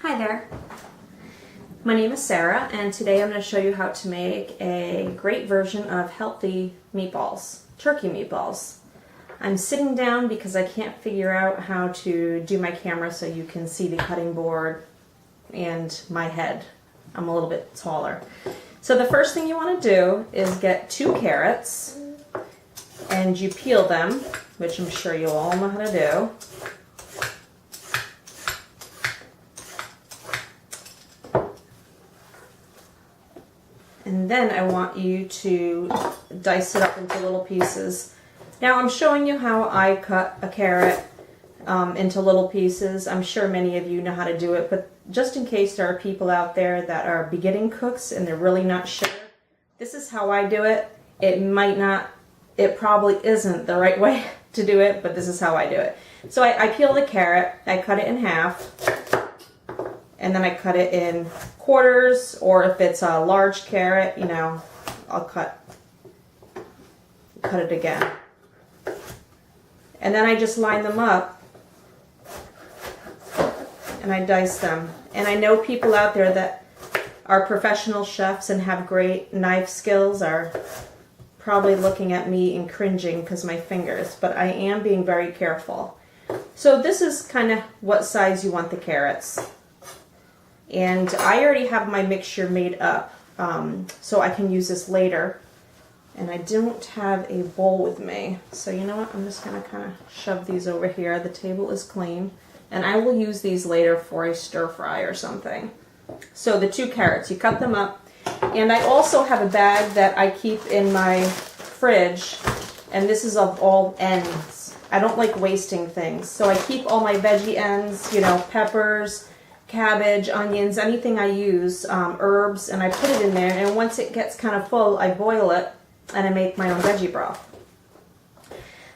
Hi there. My name is Sarah, and today I'm going to show you how to make a great version of healthy meatballs, turkey meatballs. I'm sitting down because I can't figure out how to do my camera so you can see the cutting board and my head. I'm a little bit taller. So the first thing you want to do is get 2 carrots and you peel them, which I'm sure you all know how to do. And then I want you to dice it up into little pieces. Now I'm showing you how I cut a carrot into little pieces. I'm sure many of you know how to do it, but just in case there are people out there that are beginning cooks and they're really not sure, this is how I do it. It probably isn't the right way to do it, but this is how I do it. So I peel the carrot, I cut it in half, and then I cut it in quarters, or if it's a large carrot, you know, I'll cut it again. And then I just line them up and I dice them. And I know people out there that are professional chefs and have great knife skills are probably looking at me and cringing because my fingers, but I am being very careful. So this is kind of what size you want the carrots. And I already have my mixture made up, so I can use this later. And I don't have a bowl with me, so you know what, I'm just going to kind of shove these over here. The table is clean, and I will use these later for a stir fry or something. So the 2 carrots, you cut them up, and I also have a bag that I keep in my fridge, and this is of all ends. I don't like wasting things, so I keep all my veggie ends, you know, peppers, cabbage, onions, anything I use, herbs, and I put it in there, and once it gets kind of full, I boil it, and I make my own veggie broth.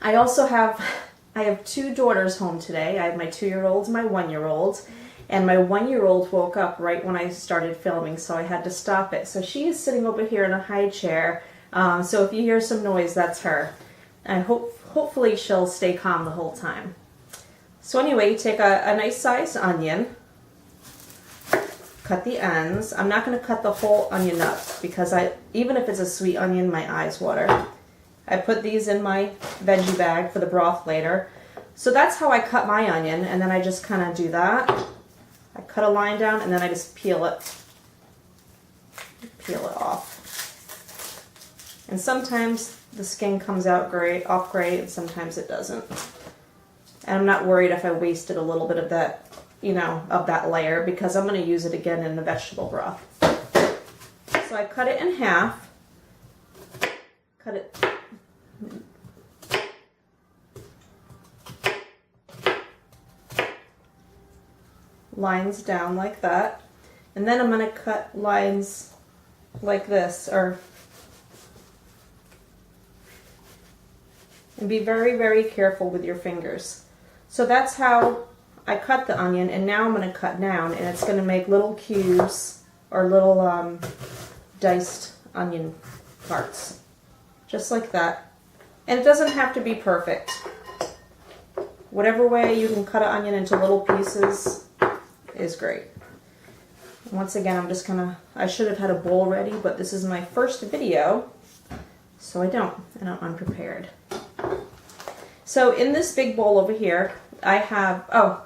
I have 2 daughters home today. I have my 2-year-old and my 1-year-old, and my 1-year-old woke up right when I started filming, so I had to stop it. So she is sitting over here in a high chair, so if you hear some noise, that's her. And hopefully she'll stay calm the whole time. So anyway, you take a nice sized onion, cut the ends. I'm not going to cut the whole onion up because even if it's a sweet onion, my eyes water. I put these in my veggie bag for the broth later. So that's how I cut my onion, and then I just kind of do that. I cut a line down and then I just peel it off. And sometimes the skin comes out off great, and sometimes it doesn't. And I'm not worried if I wasted a little bit of that, you know, of that layer, because I'm going to use it again in the vegetable broth. So I cut it in half, lines down like that, and then I'm going to cut lines like this, and be very, very careful with your fingers. So that's how I cut the onion, and now I'm going to cut down, and it's going to make little cubes or little diced onion parts, just like that. And it doesn't have to be perfect. Whatever way you can cut an onion into little pieces is great. Once again, I should have had a bowl ready, but this is my first video, so I don't, and I'm unprepared. So in this big bowl over here, I have, I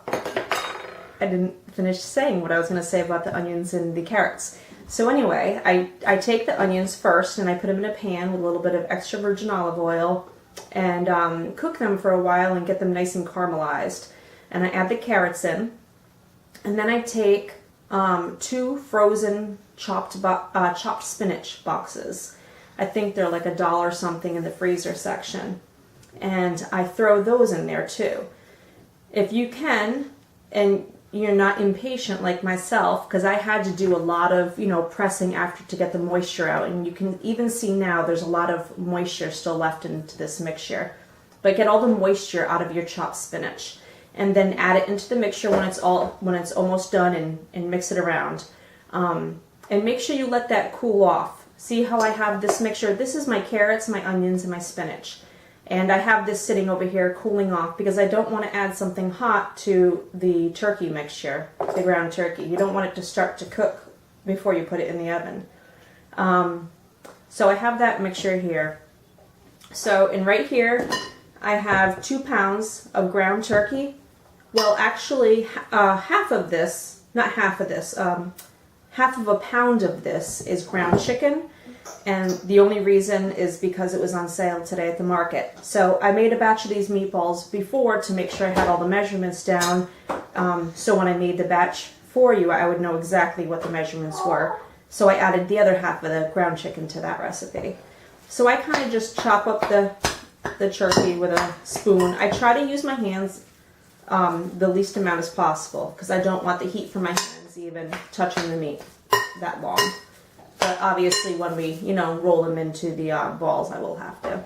didn't finish saying what I was going to say about the onions and the carrots. So anyway, I take the onions first and I put them in a pan with a little bit of extra virgin olive oil and cook them for a while and get them nice and caramelized. And I add the carrots in, and then I take 2 frozen chopped spinach boxes. I think they're like $1 something in the freezer section. And I throw those in there too. If you can, and you're not impatient like myself, because I had to do a lot of, you know, pressing after to get the moisture out, and you can even see now there's a lot of moisture still left into this mixture. But get all the moisture out of your chopped spinach, and then add it into the mixture when it's almost done, and mix it around. And make sure you let that cool off. See how I have this mixture? This is my carrots, my onions, and my spinach. And I have this sitting over here cooling off because I don't want to add something hot to the turkey mixture, the ground turkey. You don't want it to start to cook before you put it in the oven. So I have that mixture here. So, and right here, I have 2 pounds of ground turkey. Well, actually, half of this, not half of this, half of a pound of this is ground chicken. And the only reason is because it was on sale today at the market. So I made a batch of these meatballs before to make sure I had all the measurements down. So when I made the batch for you, I would know exactly what the measurements were. So I added the other half of the ground chicken to that recipe. So I kind of just chop up the turkey with a spoon. I try to use my hands the least amount as possible because I don't want the heat from my hands even touching the meat that long. But obviously when we, roll them into the balls, I will have to.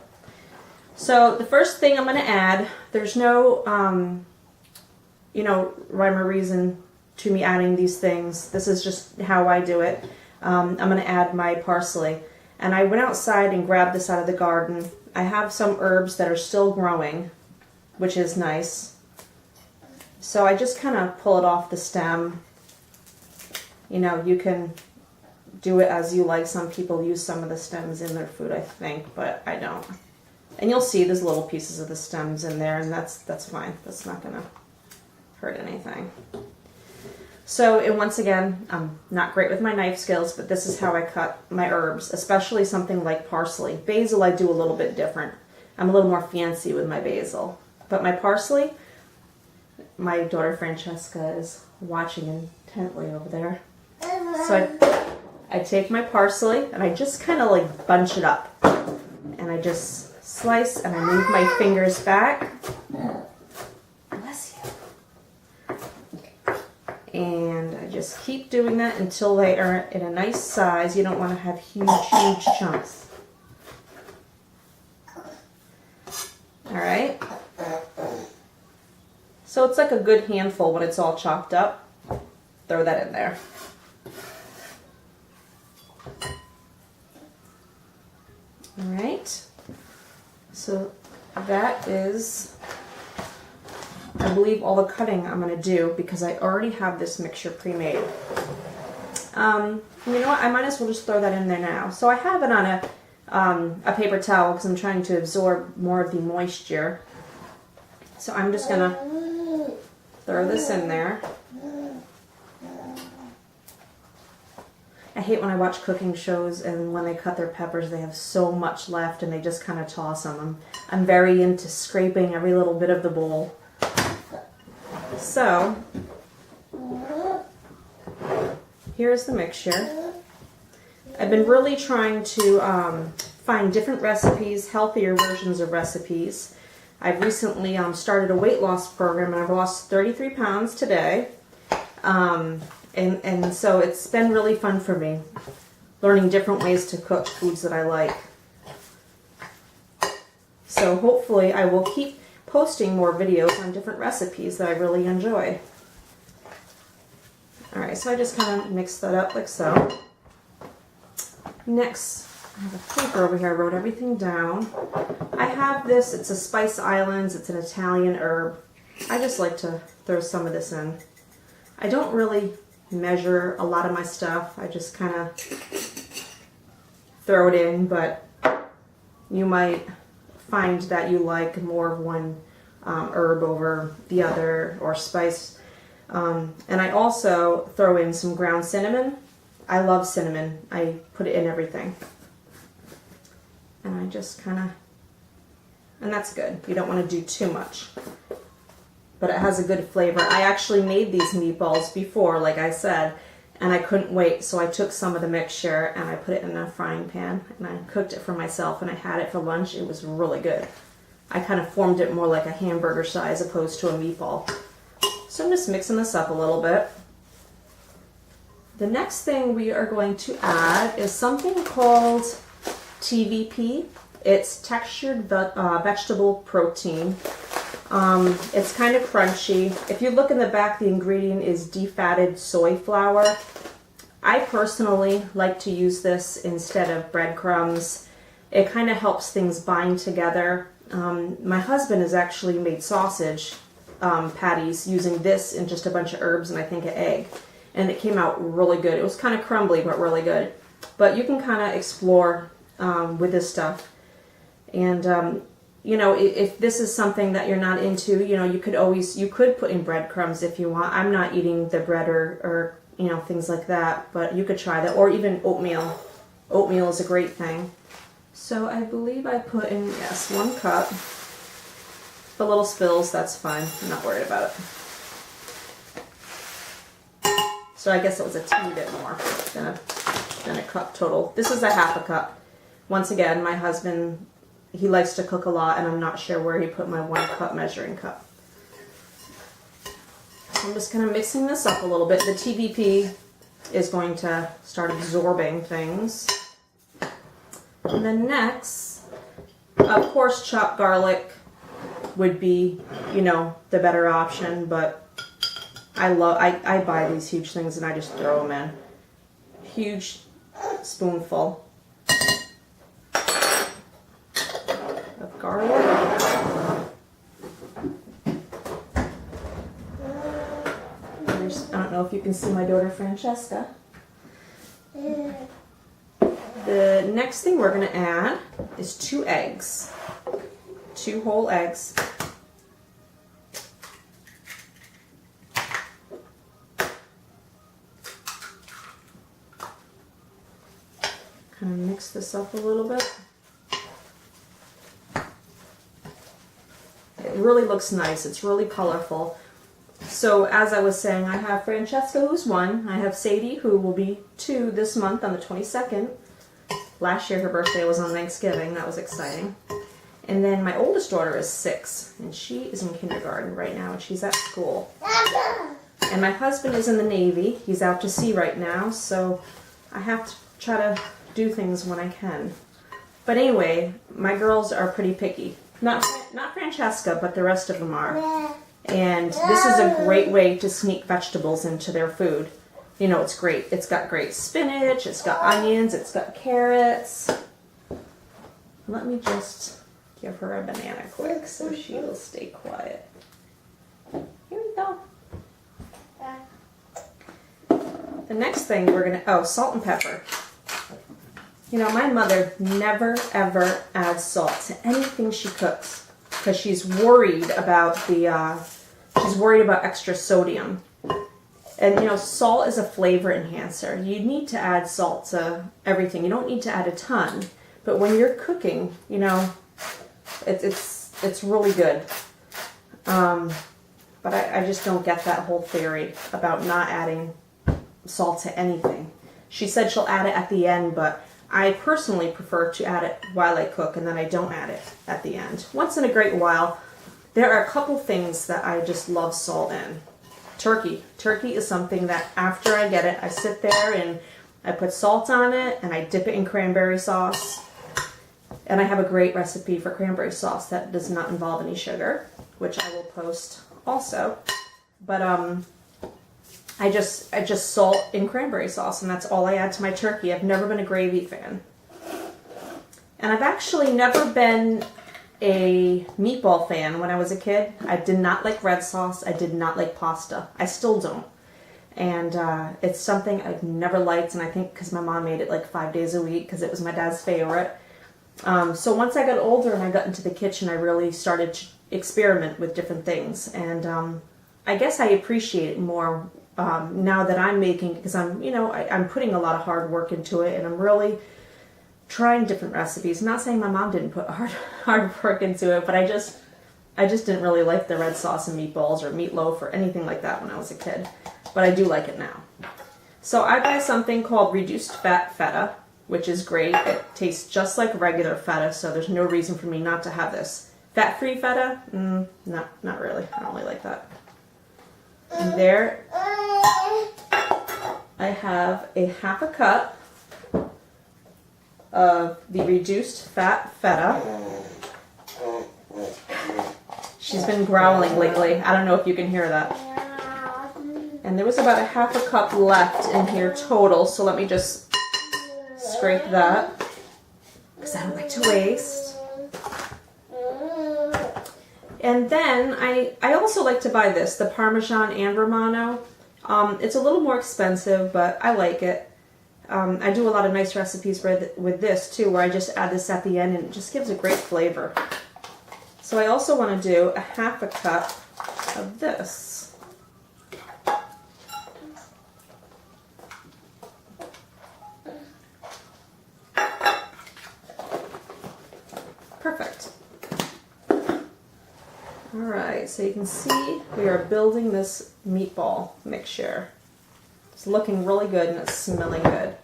So the first thing I'm going to add, there's no, rhyme or reason to me adding these things. This is just how I do it. I'm going to add my parsley. And I went outside and grabbed this out of the garden. I have some herbs that are still growing, which is nice. So I just kind of pull it off the stem. You can do it as you like. Some people use some of the stems in their food, I think, but I don't. And you'll see there's little pieces of the stems in there, and that's fine. That's not going to hurt anything. So, and once again, I'm not great with my knife skills, but this is how I cut my herbs, especially something like parsley. Basil I do a little bit different. I'm a little more fancy with my basil. But my parsley, my daughter Francesca is watching intently over there. So I take my parsley and I just kind of like bunch it up. And I just slice and I move my fingers back. Bless you. And I just keep doing that until they are in a nice size. You don't want to have huge chunks. Alright. So it's like a good handful when it's all chopped up. Throw that in there. Alright, so that is, I believe, all the cutting I'm going to do because I already have this mixture pre-made. You know what, I might as well just throw that in there now. So I have it on a paper towel because I'm trying to absorb more of the moisture. So I'm just going to throw this in there. I hate when I watch cooking shows and when they cut their peppers they have so much left and they just kind of toss them. I'm very into scraping every little bit of the bowl. So, here's the mixture. I've been really trying to find different recipes, healthier versions of recipes. I've recently started a weight loss program and I've lost 33 pounds today. And so it's been really fun for me, learning different ways to cook foods that I like. So hopefully I will keep posting more videos on different recipes that I really enjoy. Alright, so I just kind of mix that up like so. Next, I have a paper over here. I wrote everything down. I have this, it's a Spice Islands, it's an Italian herb. I just like to throw some of this in. I don't really measure a lot of my stuff. I just kind of throw it in, but you might find that you like more of one herb over the other or spice. And I also throw in some ground cinnamon. I love cinnamon. I put it in everything. And I just kind of, and that's good. You don't want to do too much. But it has a good flavor. I actually made these meatballs before, like I said, and I couldn't wait, so I took some of the mixture and I put it in a frying pan and I cooked it for myself and I had it for lunch. It was really good. I kind of formed it more like a hamburger size opposed to a meatball. So I'm just mixing this up a little bit. The next thing we are going to add is something called TVP. It's textured vegetable protein. It's kind of crunchy. If you look in the back, the ingredient is defatted soy flour. I personally like to use this instead of breadcrumbs. It kind of helps things bind together My husband has actually made sausage patties using this and just a bunch of herbs and I think an egg. And it came out really good. It was kind of crumbly, but really good. But you can kind of explore with this stuff. And, you know, if this is something that you're not into, you know, you could put in breadcrumbs if you want. I'm not eating the bread or you know, things like that. But you could try that. Or even oatmeal. Oatmeal is a great thing. So I believe I put in, yes, 1 cup. The little spills, that's fine. I'm not worried about it. So I guess it was a teeny bit more than a cup total. This is a half a cup. Once again, my husband, he likes to cook a lot, and I'm not sure where he put my 1 cup measuring cup. So I'm just kind of mixing this up a little bit. The TVP is going to start absorbing things. And then next, of course, chopped garlic would be, you know, the better option, but I buy these huge things and I just throw them in. Huge spoonful of garlic. I don't know if you can see my daughter Francesca. The next thing we're going to add is 2 eggs. 2 whole eggs. Kind of mix this up a little bit. It really looks nice. It's really colorful. So as I was saying, I have Francesca, who's 1. I have Sadie, who will be 2 this month on the 22nd. Last year her birthday was on Thanksgiving. That was exciting. And then my oldest daughter is 6, and she is in kindergarten right now, and she's at school. And my husband is in the Navy. He's out to sea right now, so I have to try to do things when I can. But anyway, my girls are pretty picky. Not Francesca, but the rest of them are. And this is a great way to sneak vegetables into their food. You know, it's great. It's got great spinach, it's got onions, it's got carrots. Let me just give her a banana quick so she will stay quiet. Here we go. The next thing we're going to, salt and pepper. You know, my mother never ever adds salt to anything she cooks because she's worried about extra sodium. And you know, salt is a flavor enhancer. You need to add salt to everything. You don't need to add a ton, but when you're cooking, you know, it's really good. But I just don't get that whole theory about not adding salt to anything. She said she'll add it at the end, but I personally prefer to add it while I cook, and then I don't add it at the end. Once in a great while. There are a couple things that I just love salt in. Turkey. Turkey is something that after I get it, I sit there and I put salt on it and I dip it in cranberry sauce. And I have a great recipe for cranberry sauce that does not involve any sugar, which I will post also. But I just salt in cranberry sauce, and that's all I add to my turkey. I've never been a gravy fan. And I've actually never been a meatball fan when I was a kid. I did not like red sauce. I did not like pasta. I still don't. And it's something I've never liked, and I think because my mom made it like 5 days a week because it was my dad's favorite. So once I got older and I got into the kitchen, I really started to experiment with different things. And I guess I appreciate it more now that I'm making, because I'm putting a lot of hard work into it, and I'm really trying different recipes. I'm not saying my mom didn't put hard work into it, but I just didn't really like the red sauce and meatballs or meatloaf or anything like that when I was a kid. But I do like it now. So I buy something called reduced fat feta, which is great. It tastes just like regular feta, so there's no reason for me not to have this. Fat-free feta? Not really. I don't really like that. And there I have a half a cup of the reduced fat feta. She's been growling lately. I don't know if you can hear that. And there was about a half a cup left in here total, so let me just scrape that because I don't like to waste. And then I also like to buy this, the Parmesan and Romano. It's a little more expensive, but I like it. I do a lot of nice recipes with this too, where I just add this at the end and it just gives a great flavor. So I also want to do a half a cup of this. Perfect. Alright, so you can see we are building this meatball mixture. It's looking really good and it's smelling good.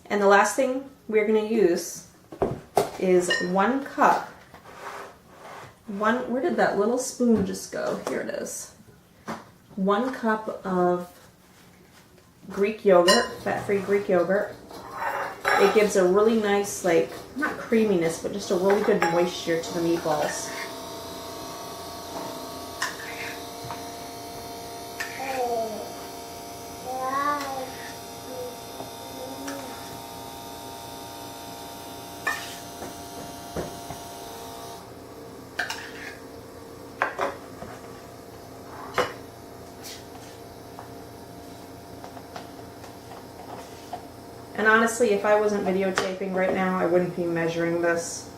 And the last thing we're going to use is 1 cup. Where did that little spoon just go? Here it is. 1 cup of Greek yogurt, fat-free Greek yogurt. It gives a really nice, like, not creaminess, but just a really good moisture to the meatballs. And honestly, if I wasn't videotaping right now, I wouldn't be measuring this.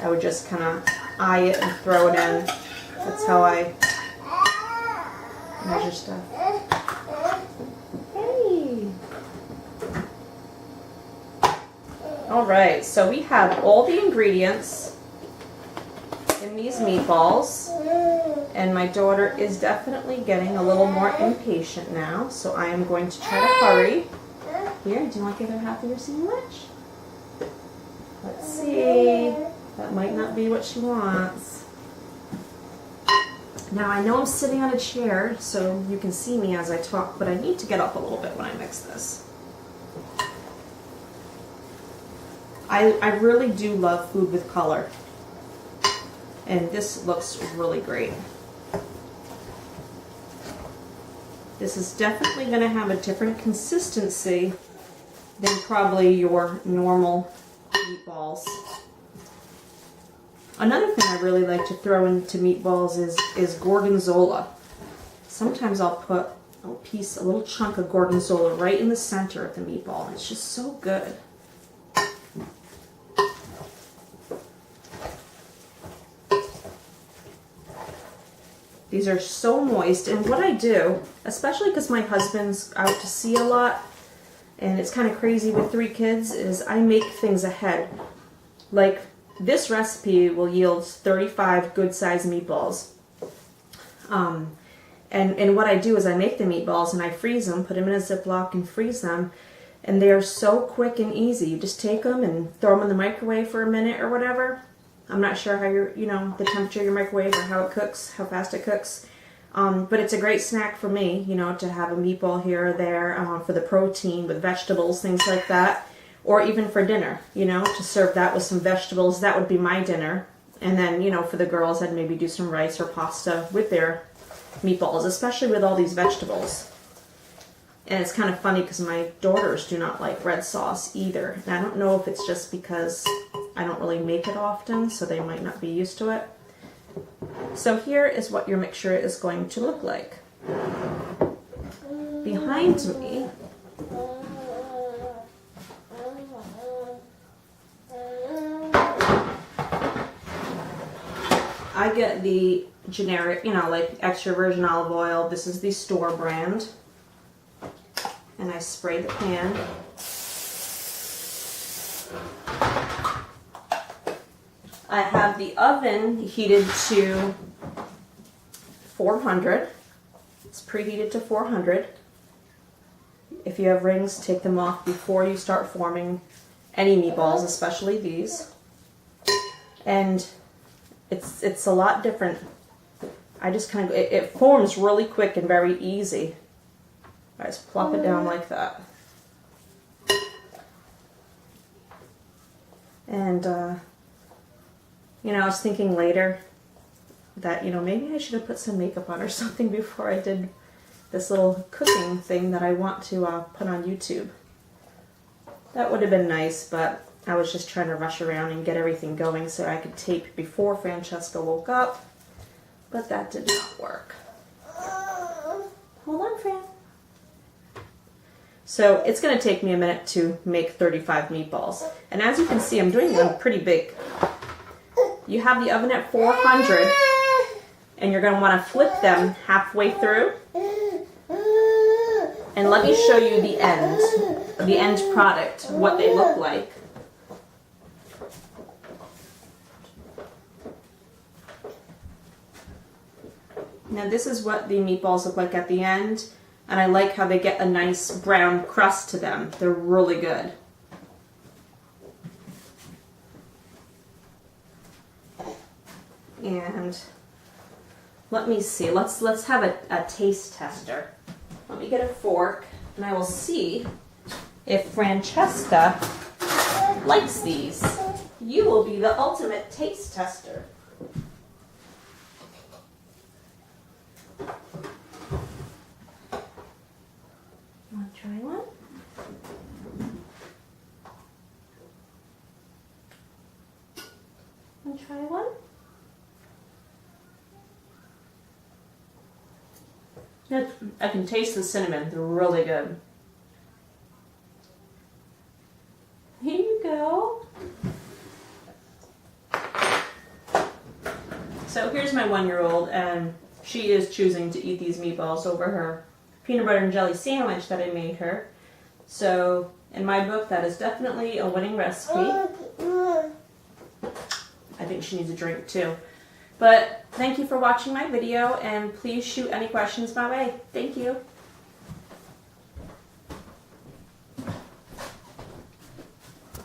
I would just kind of eye it and throw it in. That's how I measure stuff. Hey! Alright, so we have all the ingredients in these meatballs. And my daughter is definitely getting a little more impatient now, so I am going to try to hurry. Here, do you want to give her half of your sandwich? Let's see. That might not be what she wants. Now, I know I'm sitting on a chair, so you can see me as I talk, but I need to get up a little bit when I mix this. I really do love food with color. And this looks really great. This is definitely going to have a different consistency than probably your normal meatballs. Another thing I really like to throw into meatballs is gorgonzola. Sometimes I'll put a little chunk of gorgonzola right in the center of the meatball, and it's just so good. These are so moist, and what I do, especially because my husband's out to sea a lot, and it's kind of crazy with 3 kids, is I make things ahead. Like, this recipe will yield 35 good-sized meatballs. And what I do is I make the meatballs and I freeze them, put them in a Ziploc and freeze them, and they are so quick and easy. You just take them and throw them in the microwave for a minute or whatever. I'm not sure how the temperature of your microwave or how it cooks, how fast it cooks. But it's a great snack for me, to have a meatball here or there for the protein with vegetables, things like that. Or even for dinner, to serve that with some vegetables. That would be my dinner. And then, for the girls, I'd maybe do some rice or pasta with their meatballs, especially with all these vegetables. And it's kind of funny because my daughters do not like red sauce either. And I don't know if it's just because I don't really make it often, so they might not be used to it. So here is what your mixture is going to look like. Behind me, I get the generic, like extra virgin olive oil. This is the store brand. And I spray the pan. I have the oven heated to 400. It's preheated to 400. If you have rings, take them off before you start forming any meatballs, especially these. And it's a lot different. I just kind of, it forms really quick and very easy. I just plop it down like that. And, I was thinking later that, maybe I should have put some makeup on or something before I did this little cooking thing that I want to put on YouTube. That would have been nice, but I was just trying to rush around and get everything going so I could tape before Francesca woke up, but that did not work. Hold on, Fran. So it's going to take me a minute to make 35 meatballs. And as you can see, I'm doing them pretty big. You have the oven at 400, and you're going to want to flip them halfway through. And let me show you the end product, what they look like. Now this is what the meatballs look like at the end. And I like how they get a nice brown crust to them. They're really good. And let me see. Let's have a taste tester. Let me get a fork, and I will see if Francesca likes these. You will be the ultimate taste tester. Want to try one? Want to try one? I can taste the cinnamon. They're really good. Here you go. So here's my 1-year-old, and she is choosing to eat these meatballs over her peanut butter and jelly sandwich that I made her. So in my book, that is definitely a winning recipe. I think she needs a drink too. But thank you for watching my video, and please shoot any questions my way. Thank you.